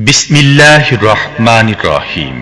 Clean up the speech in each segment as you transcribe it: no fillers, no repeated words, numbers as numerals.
বিসমিল্লাহির রহমানির রহিম।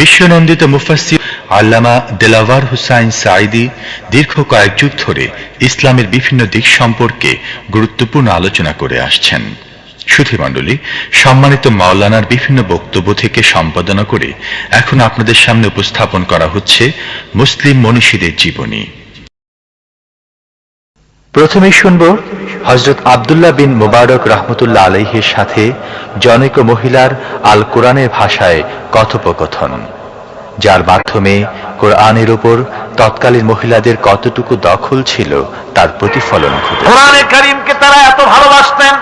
বিশ্বনন্দিত মুফাসসির আল্লামা দেলাওয়ার হুসাইন সাঈদী দীর্ঘ কয়েক যুগ ধরে ইসলামের বিভিন্ন দিক সম্পর্কে গুরুত্বপূর্ণ আলোচনা করে আসছেন। সুধীমণ্ডলী, সম্মানিত মাওলানার বিভিন্ন বক্তব্য থেকে সম্পাদনা করে এখন আপনাদের সামনে উপস্থাপন করা হচ্ছে মুসলিম মনীষীদের জীবনী। প্রথমেই শুনব হযরত আব্দুল্লাহ বিন মুবারক রাহমাতুল্লাহ আলাইহির সাথে জনৈক মহিলার আল কোরআনের ভাষায় কথোপকথন, যার মাধ্যমে কোরআনের উপর তৎকালীন মহিলাদের কতটুকু দখল ছিল তার প্রতিফলন ঘটে। কোরআনে কারীমকে তারা এত ভালোবাসতেন,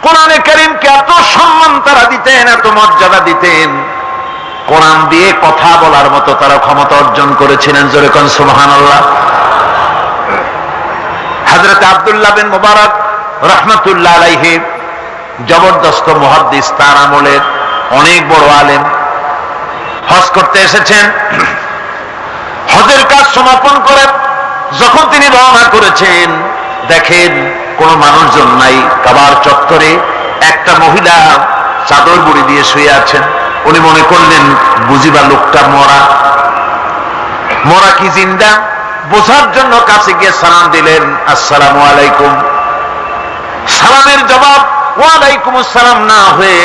কোরআনে কারীমকে এত সম্মান তারা দিতেন, এত মর্যাদা দিতেন, কোরআন দিয়ে কথা বলার মতো তারা ক্ষমতা অর্জন করেছিলেন। জোরে কোন সুবহানাল্লাহ। হযরত আব্দুল্লাহ বিন মুবারক রাহমাতুল্লাহ আলাইহি জবরদস্ত মুহাদ্দিস, তার আমলের অনেক বড় আলেম। হজ করতে এসেছেন, হজের কাজ সমাপন করে যখন তিনি রওনা করেছেন, দেখেন কোন মানুষজন নাই। কাবার চত্বরে একটা মহিলা চাদর মুড়ি দিয়ে শুয়ে আছেন। উনি মনে করলেন বুঝিবা লোকটা মরা কি জিন্দা, বোঝার জন্য কাছে গিয়ে সালাম দিলেন, আসসালামু আলাইকুম। সালামের জবাব ওয়ালাইকুম আসসালাম না হয়ে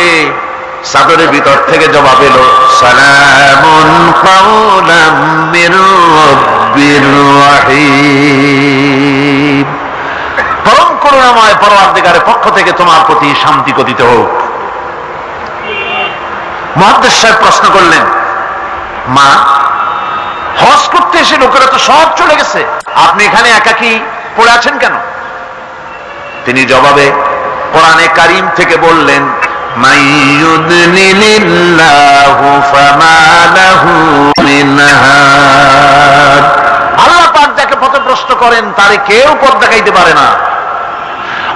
চাদরের ভিতর থেকে জবাব এলো, সালামুন কাওলাম মির রাব্বির রহিম। পরম করুণাময় পরওয়ারদিগারের পক্ষ থেকে তোমার প্রতি শান্তি কথিত হোক। মুহাদ্দিস সাহেব প্রশ্ন করলেন, মা, হজ করতে এসে লোকেরা তো সব চলে গেছে, আপনি এখানে একাকী পড়ে আছেন কেন? তিনি জবাবে কোরআনে কারীম থেকে বললেন, আল্লাহ পাক যাকে পথভ্রষ্ট করেন তারে কেউ পথ দেখাইতে পারে না।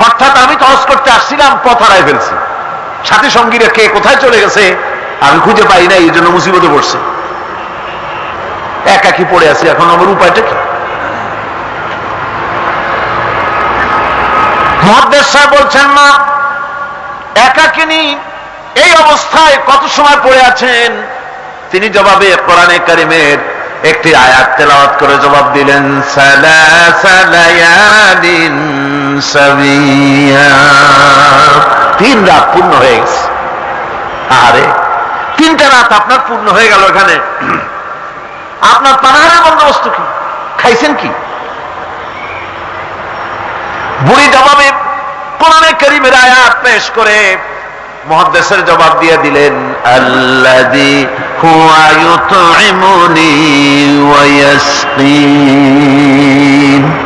অর্থাৎ আমি তো হজ করতে আসছিলাম, পথ হারাই ফেলছি, সাথী সঙ্গীরা কে কোথায় চলে গেছে আমি খুঁজে পাই না, এই জন্য মুসিবতে পড়ছে, একাকি পড়ে আছি, এখন আমার উপায়টা কি? মুহাদ্দিস সাহেব বলছেন, মা, একাকিনী এই অবস্থায় কত সময় পড়ে আছেন? তিনি জবাবে কোরআনে কারীমের একটি আয়াত তেলাওয়াত করে জবাব দিলেন, সালাসা লায়ালিন সাবিয়া। 3 রাত পূর্ণ হয়ে গেছে। আরে 3টা রাত আপনার পূর্ণ হয়ে গেল, এখানে আপনার পানাহারের বন্দোবস্ত কি? খাইছেন কি? বুড়ি জবাবে কোরআনে কারীমের আয়াত পেশ করে মুহাদ্দিসের জবাব দিয়ে দিলেন, আল্লাযী হুয়া ইউতঈমুনি ওয়া ইয়াসকিন।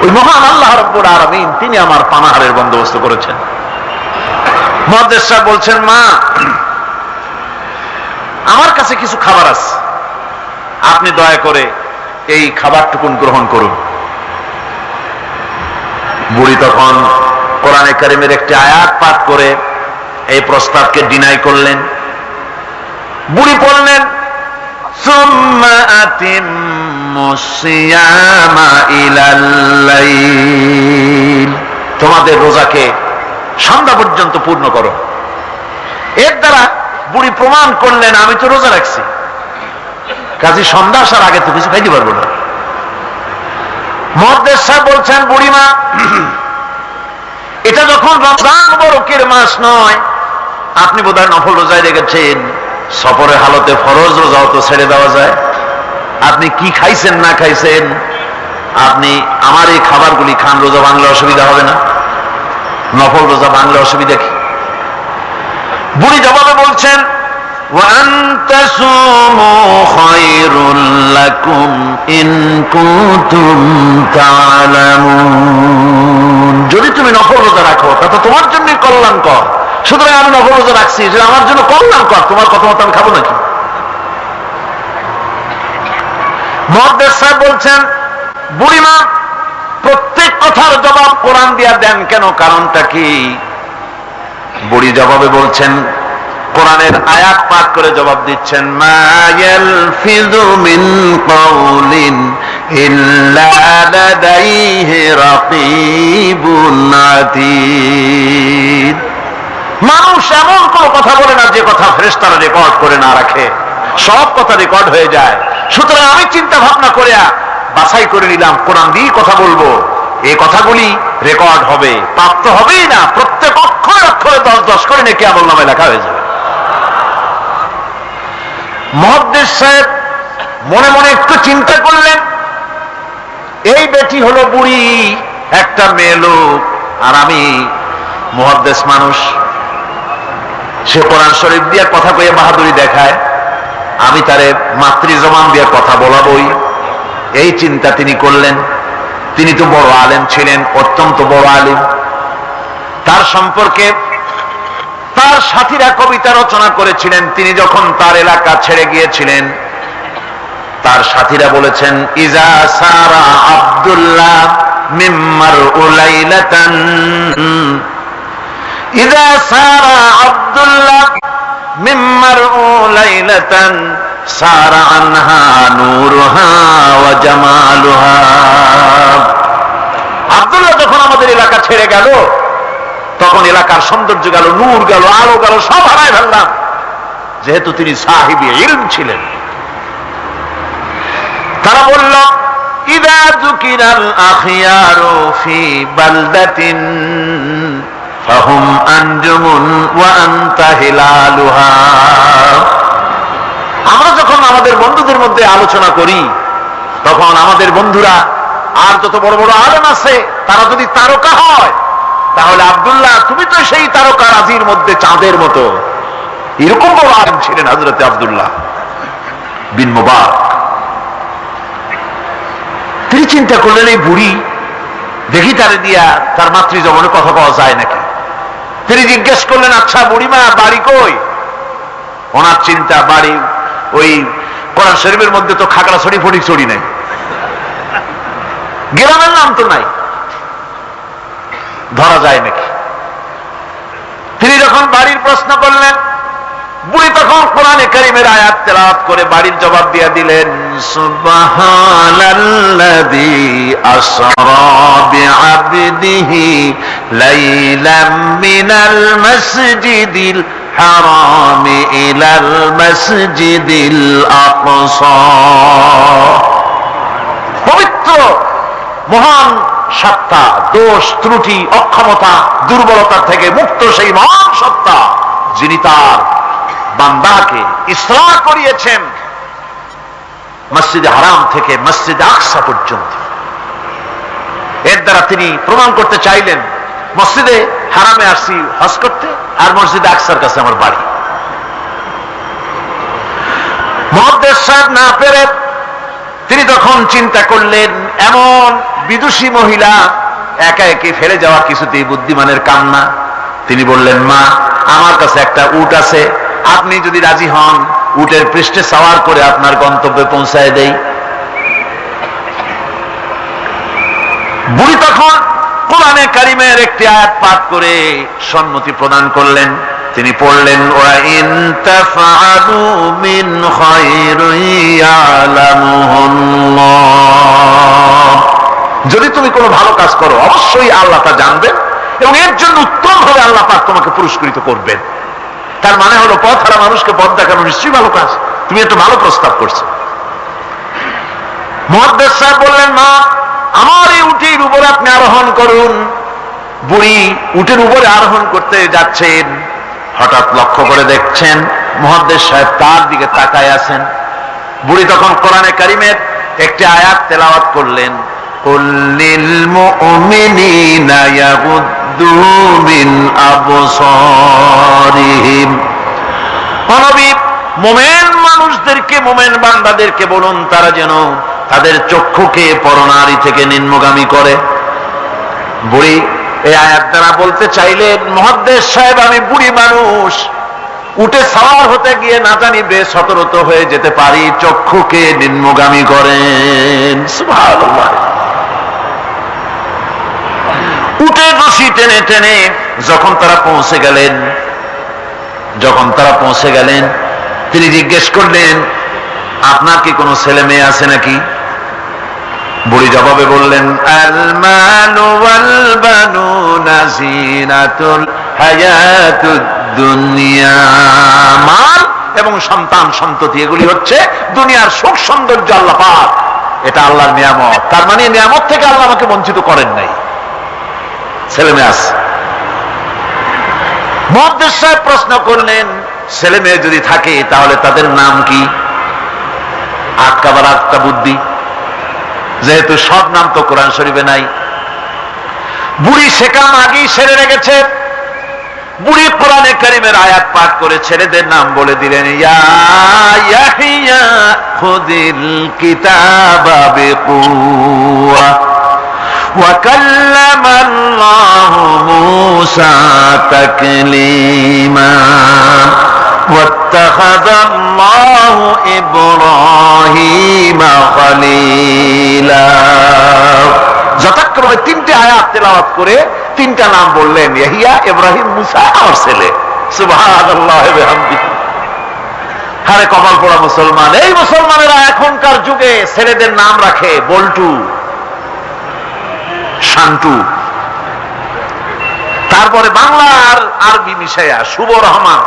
ওই মহান আল্লাহ রাব্বুল আলামিন, তিনি আমার পানাহারের বন্দোবস্ত করেছেন। মুহাদ্দিস সাহেব বলছেন, মা, আমার কাছে কিছু খাবার আছে, আপনি দয়া করে এই খাবারটুকুন গ্রহণ করুন। বুড়ি তখন কোরআনে কারীমের একটি আয়াত পাঠ করে এই প্রস্তাবকে ডিনাই করলেন। বুড়ি বললেন, সুম্মা আতিম্মুস সিয়ামা ইলাল লাইল। তোমাদের রোজাকে সন্ধ্যা পর্যন্ত পূর্ণ করো। এর দ্বারা বুড়ি প্রমাণ করলেন, আমি তো রোজা রাখছি, কাজে সন্ধ্যা আসার আগে তো কিছু খাইতে পারবো না। মুহাদ্দিস সাহেব বলছেন, বুড়িমা, এটা যখন রমজান মুবারকের মাস নয়, আপনি বোধহয় নফল রোজায় রেখেছেন, সফরের হালতে ফরজ রোজাও তো ছেড়ে দেওয়া যায়। আপনি কি খাইছেন না খাইছেন, আপনি আমার এই খাবারগুলি খান, রোজা ভাঙলে অসুবিধা হবে না? নফল রোজা ভাঙলে অসুবিধা কি? বুড়ি জবাবে বলছেন, وَأَن تَصُومُوا خَيْرٌ لَكُمْ إِن كُنتُمْ تَعْلَمُونَ। যদি তুমি নফল রোজা রাখো তা তো তোমার জন্যই কল্যাণকর, সুতরাং আমি নফল রোজা রাখছি, যে আমার জন্য কল্যাণকর, তোমার কথা মতো আমি খাবো নাকি? মুহাদ্দিস সাহেব বলছেন, বুড়িমা, প্রত্যেক কথার জবাব কোরআন দিয়া দেন কেন, কারণটা কি? বুড়ি জবাবে বলছেন, কোরআনের আয়াত পাঠ করে জবাব দিচ্ছেন, মা ইয়ালফিযু মিন কাওলিন ইল্লা লাদাইহি রাকীবুন আতীদ। মানুষ এমন কোনো কথা বলে না যে কথা ফেরেশতারা রেকর্ড করে না রাখে, সব কথা রেকর্ড হয়ে যায়। সুতরাং আমি চিন্তা ভাবনা করে বাছাই করে নিলাম কোরআন দিয়ে কথা বলবো, এই কথাগুলি রেকর্ড হবে, প্রাপ্ত হবেই না, প্রত্যেক অক্ষরে অক্ষরে 10-10 করে নাকি আমলনামায় লেখা হয়ে যাবে। মুহাদ্দিস সাহেব মনে মনে একটু চিন্তা করলেন, এই বেটি হলো বুড়ি, একটা মেয়ে লোক, আর আমি মুহাদ্দিস মানুষ, সে কোরআন শরীফ দিয়ে কথা কয়ে বাহাদুরি দেখায়, আমি তারে মাতৃ জবান দিয়ে কথা বলাবই। এই চিন্তা তিনি করলেন। তিনি তো বড় আলেম ছিলেন, অত্যন্ত বড় আলেম। তার সম্পর্কে তার সাথীরা কবিতা রচনা করেছিলেন। তিনি যখন তার এলাকা ছেড়ে গিয়েছিলেন, তার সাথীরা বলেছেন, ইজা সারা আব্দুল্লাহ মিম্মার উলাইলাতান, ইজা সারা আব্দুল্লাহ মিম্মার উলাইলাতান সারা আনহা নূরুহা ওয়া জামালুহা। আব্দুল্লাহ যখন আমাদের এলাকা ছেড়ে গেল, তখন এলাকার সৌন্দর্য গেল, নূর গেল, আলো গেল, সব হারায় ফেললাম। যেহেতু তিনি সাহিবী ইলম ছিলেন, তারা বলল, ইদা যুকিরাল আখিয়ারু ফি বালদাতিন ফাহুম আনজুমুন ওয়া আনতা হিলালুহা। আমরা যখন আমাদের বন্ধুদের মধ্যে আলোচনা করি, তখন আমাদের বন্ধুরা আর যত বড় বড় আলেম আছে, তারা যদি তারকা হয়, তাহলে আব্দুল্লাহ তুমি তো সেই তারকা রাজির মধ্যে চাঁদের মতো। এরকম বড় আলেম ছিলেন হযরত আব্দুল্লাহ বিন মুবারক। তিনি চিন্তা করলেন, এই বুড়ি, দেখি তারে দিয়া তার মাতৃ জবানে কথা পাওয়া যায় নাকি। তিনি জিজ্ঞেস করলেন, আচ্ছা বুড়িমা, বাড়ি কই? ওনার চিন্তা, বাড়ি ওই কোরআন শরীফের মধ্যে তো খাগড়াছড়ি ফটিকছড়ি নাই, গ্রামের নাম তো নাই, ধরা যায় নাকি। তিনি যখন বাড়ির প্রশ্ন করলেন, বুড়ি তখন কোরআনে কারীমের আয়াত তেলাওয়াত করে বাড়ির জবাব দিয়ে দিলেন, সুবহানাল্লাযী আসরা বিআবদিহি লাইলাম মিনাল মাসজিদিল হারামি ইলাল মাসজিদিল আকসা। পবিত্র মহান সত্তা, দোষ ত্রুটি অক্ষমতা দুর্বলতা থেকে মুক্ত সেই মহান সত্তা, যিনি তার বান্দাকে ইসরা করিয়েছেন মসজিদে হারাম থেকে মসজিদে আকসা পর্যন্ত। এর দ্বারা তিনি প্রমাণ করতে চাইলেন, মসজিদে হারামে আসছি হজ করতে, আর মসজিদে আকসার কাছে আমার বাড়ি। মুহাদ্দিস সাহেব না পেরে তিনি তখন চিন্তা করলেন, এমন বিদুষী মহিলা একা একে ফেলে যাওয়া কিছুতেই বুদ্ধিমানের কাম না। তিনি বললেন, মা, আমার কাছে একটা উট আছে, আপনি যদি রাজি হন, উটের পৃষ্ঠে সাওয়ার করে আপনার গন্তব্যে পৌঁছায় দেই। বুড়ি তখন কোরআনে কারীমের একটি আয়াত পাঠ করে সম্মতি প্রদান করলেন। তিনি পড়লেন, ওয়া ইন তাফআলু মিন খায়রিন ইয়ালামুহুল্লাহ। যদি তুমি কোনো ভালো কাজ করো, অবশ্যই আল্লাহ তা জানবেন এবং এর জন্য উত্তম ভাবে আল্লাহ পাক তোমাকে পুরস্কৃত করবেন। তার মানে হলো, পথ হারা মানুষকে পথ দেখানো নিশ্চয়ই ভালো কাজ। তুমি একটা ভালো প্রস্তাব করছো। মুহাদ্দিস সাহেব বললেন, মা, আমার এই উটের উপরে আপনি আরোহণ করুন। বুড়ি উটের উপরে আরোহণ করতে যাচ্ছেন, হঠাৎ লক্ষ্য করে দেখছেন মুহাদ্দিস সাহেব তার দিকে তাকায় আছেন। বুড়ি তখন কোরআনে কারীমের একটি আয়াত তেলাওয়াত করলেন, কুল লিল মুমিনিনা ইয়াগুদ্দু মিন আবসারিহিম। নবী, মুমিন মানুষদেরকে, মুমিন বান্দাদেরকে বলুন, তারা যেন তাদের চক্ষুকে পরনারী থেকে নিম্নগামী করে। বুড়ি এই আয়াত দ্বারা বলতে চাইলেন, মুহাদ্দিস সাহেব, আমি বুড়ি মানুষ, উঠে সাওয়ার হতে গিয়ে না জানি বেসতর্ক হয়ে যেতে পারি, চক্ষুকে নিম্নগামী করেন। সুবহানাল্লাহ। উটের রশি টেনে টেনে যখন তারা পৌঁছে গেলেন, তিনি জিজ্ঞেস করলেন, আপনার কি কোনো ছেলে মেয়ে আছে নাকি? বুড়ি জবাবে বললেন, আল মালু ওয়াল বানুনা জিনাতুল হায়াতুদ দুনিয়া। মাল এবং সন্তান সন্ততি এগুলি হচ্ছে দুনিয়ার সুখ সৌন্দর্য আল্লাহ পাক, এটা আল্লাহর নিয়ামত। তার মানে নিয়ামত থেকে আল্লাহ আমাকে বঞ্চিত করেন নাই। ছেলে মেয়ে আছে। মুহাদ্দিস সাহেব প্রশ্ন করলেন, ছেলে মেয়ে যদি থাকে তাহলে তাদের নাম কি? আটকাবার একটা বুদ্ধি, যেহেতু সব নাম তো কোরআন শরীফে নাই। বুড়ি সেকাম আগেই সেরে রেখেছে। বুড়ি কোরআনে কারিমের আয়াত পাঠ করে ছেলেদের নাম বলে দিলেন, ইয়া ইয়াহিয়া খুযিল কিতাবা বিকুওয়া ওয়া কাল্লামাল্লাহু মূসা তাকলীমা ওয়াত্তাখাযাল্লাহু ইব্রাহিমা খলীলা। যথাক্রমে তিনটে আয়াত তেলাওয়াত করে তিনটা নাম বললেন, ইয়াহিয়া, ইব্রাহিম, মুসা আর ছেলে। সুবহানাল্লাহ ওয়া বিহামদিহি। আরে কপাল পোড়া মুসলমান! এই মুসলমানেরা এখনকার যুগে ছেলেদের নাম রাখে বল্টু, শান্টু, তারপরে বাংলা আর আরবি মিশাইয়া শুভ রহমান,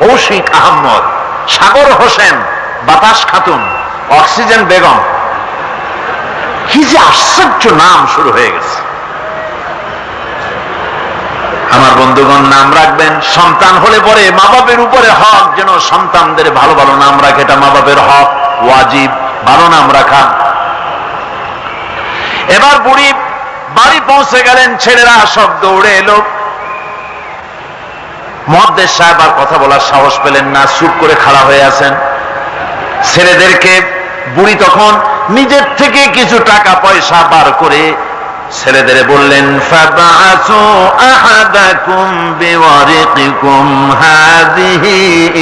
কৌশিক আহমদ, সাগর হোসেন, বাতাস খাতুন, অক্সিজেন বেগম। কি যে আশ্চর্য নাম শুরু হয়ে গেছে। আমার বন্ধুগণ, নাম রাখবেন, সন্তান হলে পরে মা বাপের উপরে হক যেন সন্তানদের ভালো ভালো নাম রাখে, এটা মা বাপের হক, ওয়াজিব, ভালো নাম রাখা। এবার বুড়ি বাড়ি পৌঁছে গেলেন, ছেলেরা সব দৌড়ে এলো। মুহাদ্দিস সাহেব আর কথা বলার সাহস পেলেন না, চুপ করে খাড়া হয়ে আছেন। ছেলেদেরকে বুড়ি তখন নিজের থেকে কিছু টাকা পয়সা বার করে ছেলেদের বললেন, ফাবাসু আহাদাকুম বিওয়ারিকিকুম হাযিহি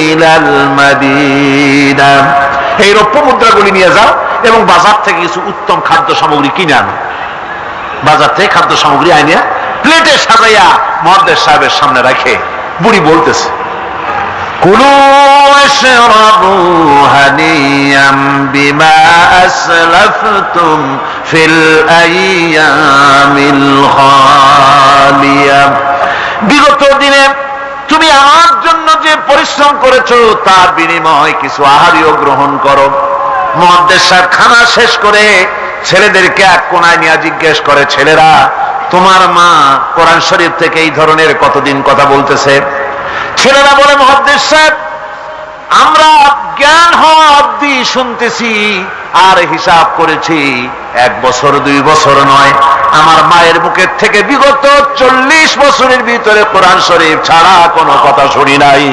ইলাল মাদিনা। এই রৌপ্য মুদ্রাগুলি নিয়ে যাও এবং বাজার থেকে কিছু উত্তম খাদ্য সামগ্রী কিনে আনো। বাজার থেকে খাদ্য সামগ্রী আনিয়া প্লেটে সাজাইয়া মুহাদ্দিস সাহেবের সামনে রাখে বুড়ি বলতেছে, কুলু ওয়াশরাবু হানিয়াম বিমা আসলাফতুম ফিল আইয়ামিল খালিয়া। বিগত দিনে তুমি আমার জন্য যে পরিশ্রম করেছো তার বিনিময়ে কিছু আহারীয় গ্রহণ করো। মুহাদ্দিস সাহেব খানা শেষ করে ছেলেদেরকে এক কোনায় নিয়ে জিজ্ঞেস করে, ছেলেরা, তোমার মা কোরআন শরীফ থেকে এই ধরনের কতদিন কথা বলতেছে? ছেলেরা বলে, মুহাদ্দিস সাহেব, আমরা জ্ঞান হওয়া অবধি শুনতেছি আর হিসাব করেছি 1 বছর 2 বছর নয়, আমার মায়ের মুখের থেকে বিগত 40 বছরের ভিতরে কোরআন শরীফ ছাড়া কোনো কথা শুনি নাই।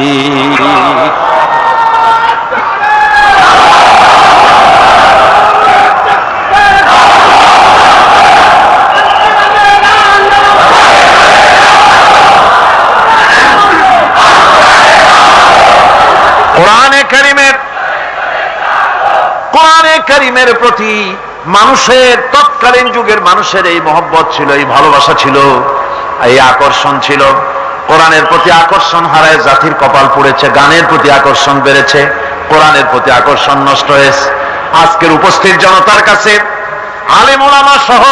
কোরআনে কারীমের প্রতি মানুষের, তৎকালীন যুগের মানুষের এই মহব্বত ছিল, এই ভালোবাসা ছিল, এই আকর্ষণ ছিল। কোরআনের প্রতি আকর্ষণ হারায় জাতির কপাল পড়েছে। গানের প্রতি আকর্ষণ বেড়েছে, কোরআনের প্রতি আকর্ষণ নষ্ট হয়েছে। আজকের উপস্থিত জনতার কাছে আলেম ওলামা সহ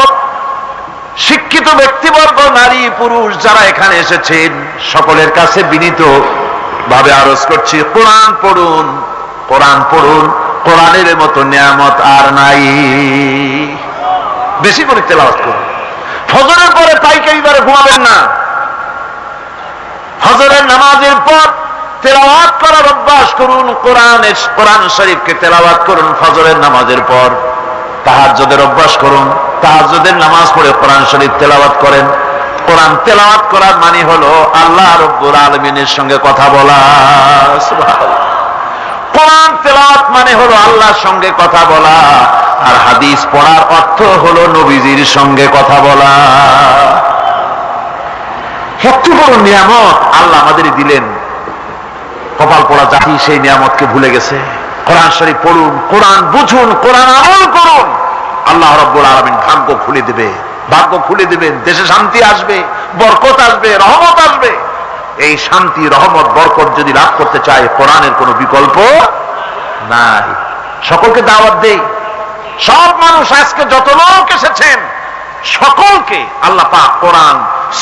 শিক্ষিত ব্যক্তিবর্গ, নারী পুরুষ যারা এখানে এসেছেন, সকলের কাছে বিনীত ভাবে আরজ করছি, কোরআন পড়ুন, কোরআন পড়ুন। কোরআনের মতো নিয়ামত আর নাই। বেশি করে তেলাওয়াত করুন। ফজরের পরে পাইকারি দরে ঘুমাবেন না। ফজরের নামাজের পর তেলাওয়াত করার অভ্যাস করুন। কোরআন শরীফকে তেলাওয়াত করুন ফজরের নামাজের পর। তাহাজ্জুদের অভ্যাস করুন, তাহাজ্জুদের নামাজ পড়ে কোরআন শরীফ তেলাওয়াত করেন। কোরআন তেলাওয়াত করার মানে হলো আল্লাহ রাব্বুল আলামিনের সঙ্গে কথা বলা। সুবহানাল্লাহ। কোরআন তেলাওয়াত মানে হলো আল্লাহর সঙ্গে কথা বলা, আর হাদিস পড়ার অর্থ হলো নবীজির সঙ্গে কথা বলা। এত বড় নিয়ামত আল্লাহ আমাদের দিলেন, কপাল পোড়া জাতি সেই নিয়ামতকে ভুলে গেছে। কোরআন শরীফ পড়ুন, কোরআন বুঝুন, কোরআন আমল করুন। আল্লাহ রাব্বুল আলামিন ভাগ্য খুলে দেবে, ভাগ্য খুলে দেবেন। দেশে শান্তি আসবে, বরকত আসবে, রহমত আসবে। এই শান্তি, রহমত, বরকত যদি লাভ করতে চায়, কোরআনের কোনো বিকল্প নাই। সকলকে দাওয়াত দেই, সব মানুষ আজকে যত লোক এসেছেন সকলকে আল্লাহ পাক কোরআন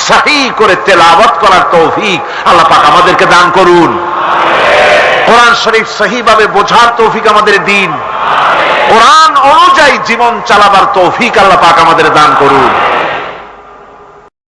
সহি করে তেলাওয়াত করার তৌফিক আল্লাহ পাক আমাদেরকে দান করুন। কোরআন শরীফ সহিভাবে বোঝার তৌফিক আমাদের দিন, কোরআন অনুযায়ী জীবন চালাবার তৌফিক আল্লাহ পাক আমাদের দান করুন।